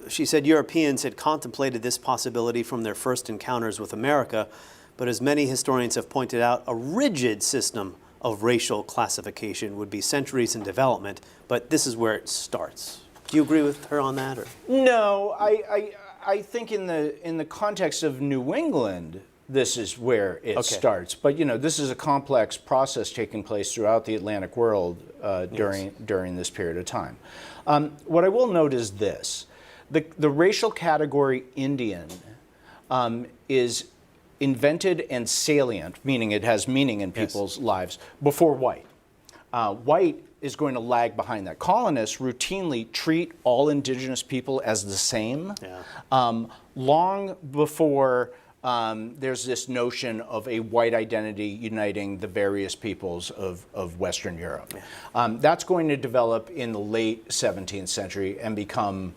She said Europeans had contemplated this possibility from their first encounters with America, but as many historians have pointed out, a rigid system of racial classification would be centuries in development, but this is where it starts. Do you agree with her on that? Or? No, I think in the context of New England, this is where it starts. But this is a complex process taking place throughout the Atlantic world during this period of time. What I will note is this: the racial category Indian is invented and salient, meaning it has meaning in people's lives, before white. White is going to lag behind that. Colonists routinely treat all indigenous people as the same, long before there's this notion of a white identity uniting the various peoples of Western Europe. That's going to develop in the late 17th century and become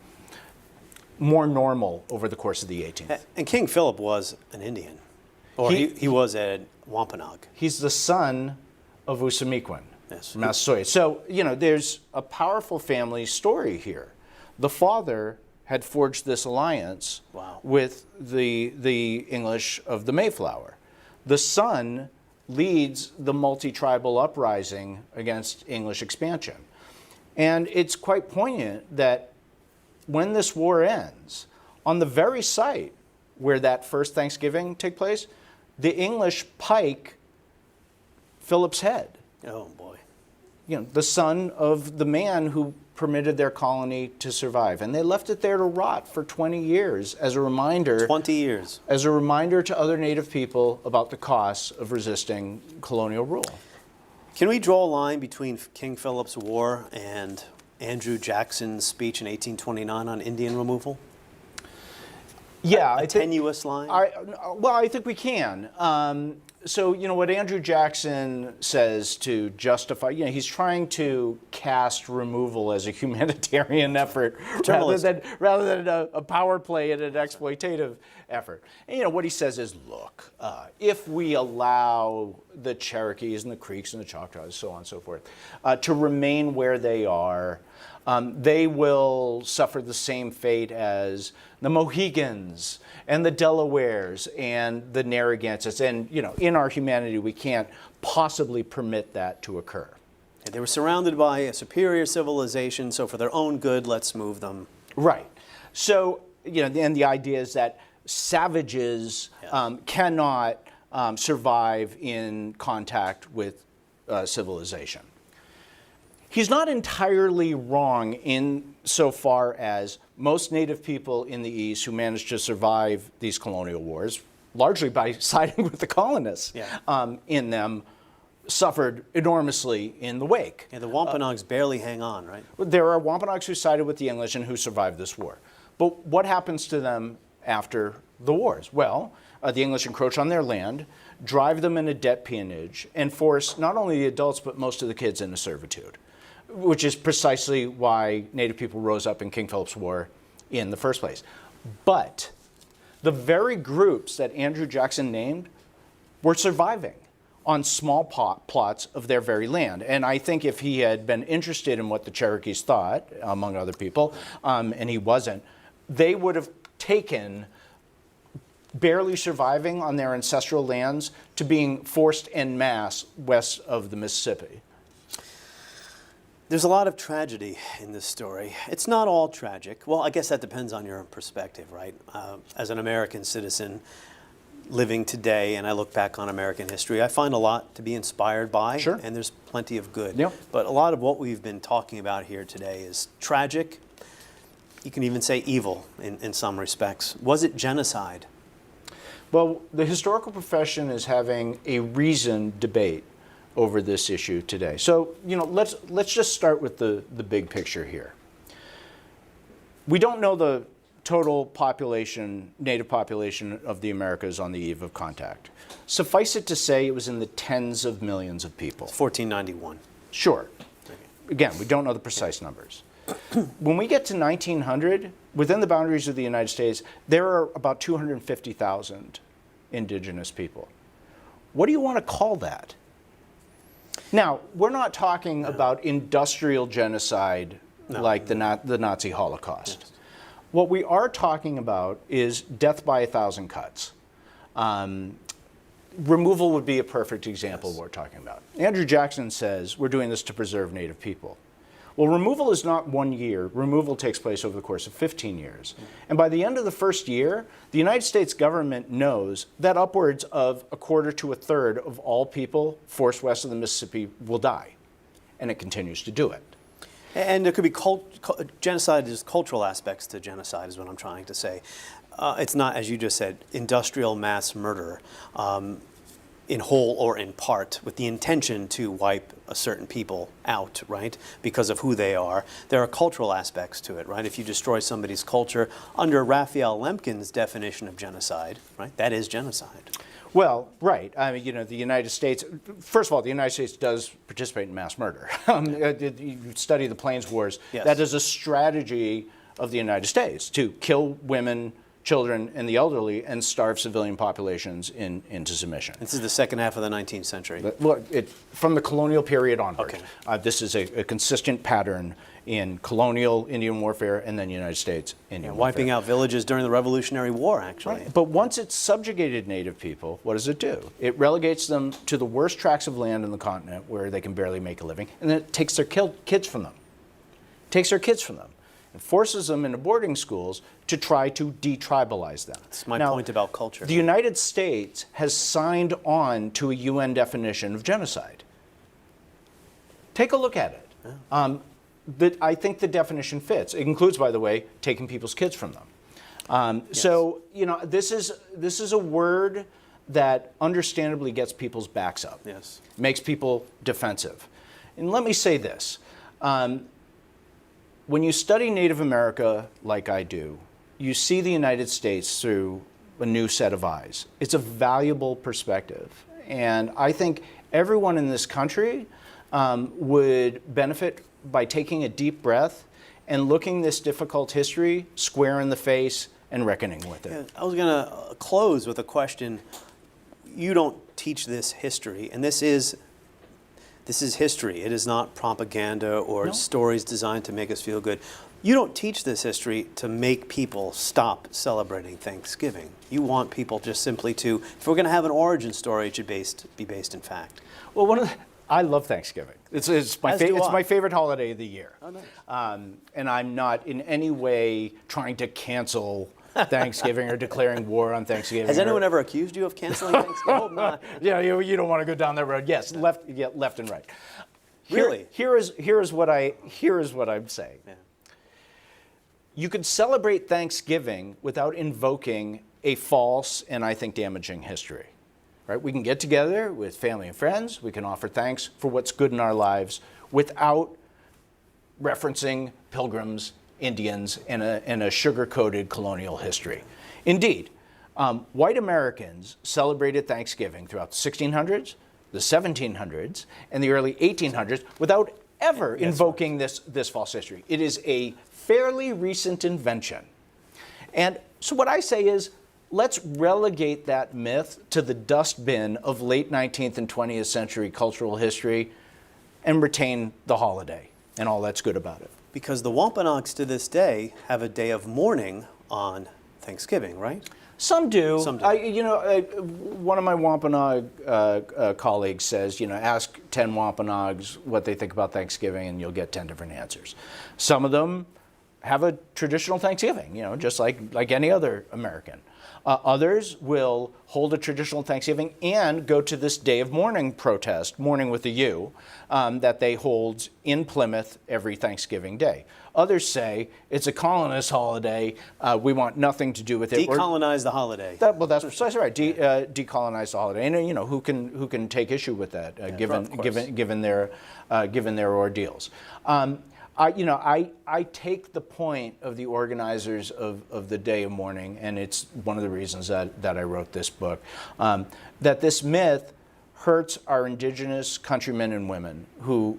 more normal over the course of the 18th. And King Philip was an Indian, or he was a Wampanoag. He's the son of Usamiquin. Yes. Massasoit. So, there's a powerful family story here. The father had forged this alliance with the English of the Mayflower. The son leads the multi-tribal uprising against English expansion. And it's quite poignant that when this war ends, on the very site where that first Thanksgiving took place, the English pike Philip's head. Oh, boy. The son of the man who permitted their colony to survive. And they left it there to rot for 20 years as a reminder. 20 years. As a reminder to other Native people about the costs of resisting colonial rule. Can we draw a line between King Philip's War and Andrew Jackson's speech in 1829 on Indian removal? Yeah, a tenuous line? Well, I think we can. So, what Andrew Jackson says to justify, he's trying to cast removal as a humanitarian effort rather than a power play and an exploitative effort. And, what he says is, look, if we allow the Cherokees and the Creeks and the Choctaws, so on and so forth, to remain where they are, they will suffer the same fate as the Mohegans and the Delawares and the Narragansetts. And, in our humanity, we can't possibly permit that to occur. They were surrounded by a superior civilization, so for their own good, let's move them. Right. So, and the idea is that savages cannot survive in contact with civilization. He's not entirely wrong in so far as most Native people in the East who managed to survive these colonial wars, largely by siding with the colonists in them, suffered enormously in the wake. Yeah, the Wampanoags barely hang on, right? There are Wampanoags who sided with the English and who survived this war. But what happens to them after the wars? Well, the English encroach on their land, drive them into debt peonage, and force not only the adults but most of the kids into servitude, which is precisely why Native people rose up in King Philip's War in the first place. But the very groups that Andrew Jackson named were surviving on small plots of their very land. And I think if he had been interested in what the Cherokees thought, among other people, and he wasn't, they would have taken barely surviving on their ancestral lands to being forced en masse west of the Mississippi. There's a lot of tragedy in this story. It's not all tragic. Well, I guess that depends on your perspective, right? As an American citizen living today, and I look back on American history, I find a lot to be inspired by, Sure. and there's plenty of good. Yep. But a lot of what we've been talking about here today is tragic. You can even say evil in some respects. Was it genocide? Well, the historical profession is having a reasoned debate over this issue today. So, let's just start with the big picture here. We don't know the total population, Native population of the Americas on the eve of contact. Suffice it to say, it was in the tens of millions of people. 1491. Sure. Again, we don't know the precise numbers. When we get to 1900, within the boundaries of the United States, there are about 250,000 indigenous people. What do you want to call that? Now, we're not talking about industrial genocide like the Nazi Holocaust. Yes. What we are talking about is death by 1,000 cuts. Removal would be a perfect example of what we're talking about. Andrew Jackson says we're doing this to preserve Native people. Well, removal is not 1 year. Removal takes place over the course of 15 years. And by the end of the first year, the United States government knows that upwards of a quarter to a third of all people forced west of the Mississippi will die. And it continues to do it. And there could be genocide. There's cultural aspects to genocide, is what I'm trying to say. It's not, as you just said, industrial mass murder in whole or in part with the intention to wipe a certain people out, right, because of who they are. There are cultural aspects to it, right? If you destroy somebody's culture, under Raphael Lemkin's definition of genocide, right, that is genocide. Well, right. I mean, the United States, first of all, the United States does participate in mass murder. You study the Plains Wars. Yes. That is a strategy of the United States to kill women, children, and the elderly and starve civilian populations into submission. This is the second half of the 19th century. Well, from the colonial period onward. Okay. This is a consistent pattern in colonial Indian warfare and then United States Indian warfare. Wiping out villages during the Revolutionary War, actually. Right. But once it's subjugated Native people, what does it do? It relegates them to the worst tracts of land in the continent where they can barely make a living, and then it takes their kids from them. Takes their kids from them and forces them into boarding schools to try to detribalize them. That's my point about culture. The United States has signed on to a UN definition of genocide. Take a look at it. Yeah. I think the definition fits. It includes, by the way, taking people's kids from them. Yes. So, this is a word that understandably gets people's backs up. Yes. Makes people defensive. And let me say this. When you study Native America like I do, you see the United States through a new set of eyes. It's a valuable perspective. And I think everyone in this country would benefit by taking a deep breath and looking this difficult history square in the face and reckoning with it. Yeah, I was going to close with a question. You don't teach this history, and this is history. It is not propaganda or stories designed to make us feel good. You don't teach this history to make people stop celebrating Thanksgiving. You want people just simply to, if we're going to have an origin story, it should be based in fact. Well, I love Thanksgiving. It's my favorite holiday of the year. Oh, nice. And I'm not in any way trying to cancel Thanksgiving or declaring war on Thanksgiving. Has anyone ever accused you of canceling Thanksgiving? Hope not. Yeah, you don't want to go down that road. Yes, left and right. Really? Here is what I'm saying. Yeah. You could celebrate Thanksgiving without invoking a false and I think damaging history. Right? We can get together with family and friends. We can offer thanks for what's good in our lives without referencing pilgrims, Indians, and a sugar-coated colonial history. Indeed, white Americans celebrated Thanksgiving throughout the 1600s, the 1700s, and the early 1800s without ever invoking this false history. It is a fairly recent invention. And so what I say is, let's relegate that myth to the dustbin of late 19th and 20th century cultural history and retain the holiday and all that's good about it. Because the Wampanoags to this day have a day of mourning on Thanksgiving, right? Some do. Some do. One of my Wampanoag colleagues says, ask 10 Wampanoags what they think about Thanksgiving and you'll get 10 different answers. Some of them have a traditional Thanksgiving, just like any other American. Others will hold a traditional Thanksgiving and go to this day of mourning protest, Mourning with a U, that they hold in Plymouth every Thanksgiving Day. Others say it's a colonist holiday. We want nothing to do with it. Decolonize the holiday. That's precisely right. Decolonize the holiday, and who can take issue with that, given their ordeals. I take the point of the organizers of the Day of Mourning, and it's one of the reasons that I wrote this book, that this myth hurts our indigenous countrymen and women who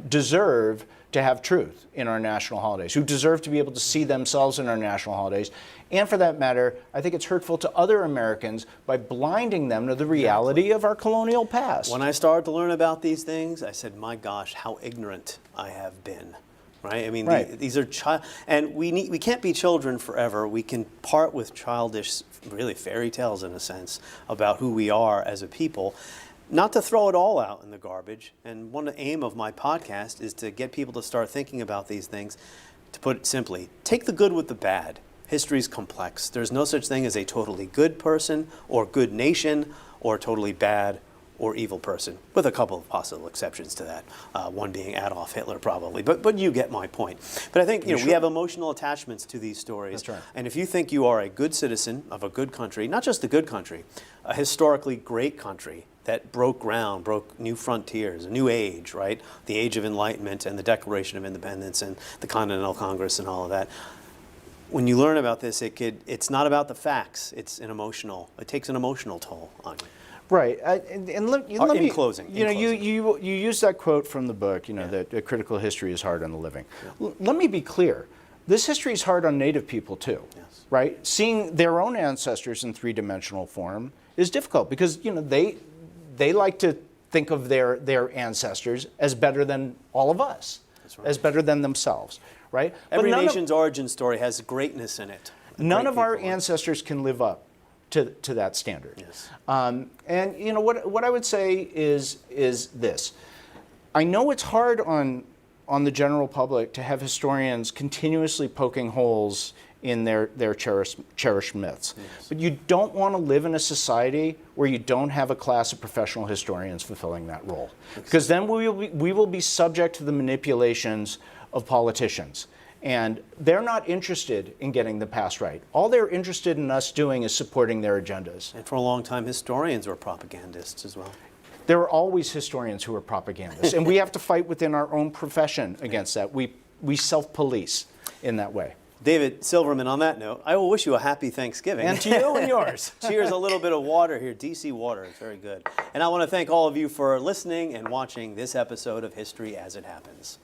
deserve to have truth in our national holidays, who deserve to be able to see themselves in our national holidays. And for that matter, I think it's hurtful to other Americans by blinding them to the reality of our colonial past. When I started to learn about these things, I said, my gosh, how ignorant I have been. Right? I mean, these are and we can't be children forever. We can part with childish, really fairy tales in a sense about who we are as a people, not to throw it all out in the garbage. And one aim of my podcast is to get people to start thinking about these things. To put it simply, take the good with the bad. History is complex. There's no such thing as a totally good person or good nation or totally bad or evil person, with a couple of possible exceptions to that, one being Adolf Hitler probably, but you get my point. But I think we have emotional attachments to these stories. That's right. And if you think you are a good citizen of a good country, not just a good country, a historically great country that broke ground, broke new frontiers, a new age, right? The Age of Enlightenment and the Declaration of Independence and the Continental Congress and all of that. When you learn about this, it's not about the facts. It takes an emotional toll on you. Right, and let me. In closing, you use that quote from the book. That critical history is hard on the living. Yeah. Let me be clear. This history is hard on Native people too. Yes. Right, seeing their own ancestors in three-dimensional form is difficult because they like to think of their ancestors as better than all of us, right, as better than themselves. Right. Every nation's origin story has greatness in it. None of our ancestors can live up to that standard. Yes. And what I would say is this. I know it's hard on the general public to have historians continuously poking holes in their cherished myths. Yes. But you don't want to live in a society where you don't have a class of professional historians fulfilling that role. Because then we will be subject to the manipulations of politicians. And they're not interested in getting the past right. All they're interested in us doing is supporting their agendas. And for a long time, historians were propagandists as well. There are always historians who are propagandists. And we have to fight within our own profession against that. We self-police in that way. David Silverman, on that note, I will wish you a happy Thanksgiving. And to you and yours. Cheers, a little bit of water here, DC water, it's very good. And I want to thank all of you for listening and watching this episode of History as It Happens.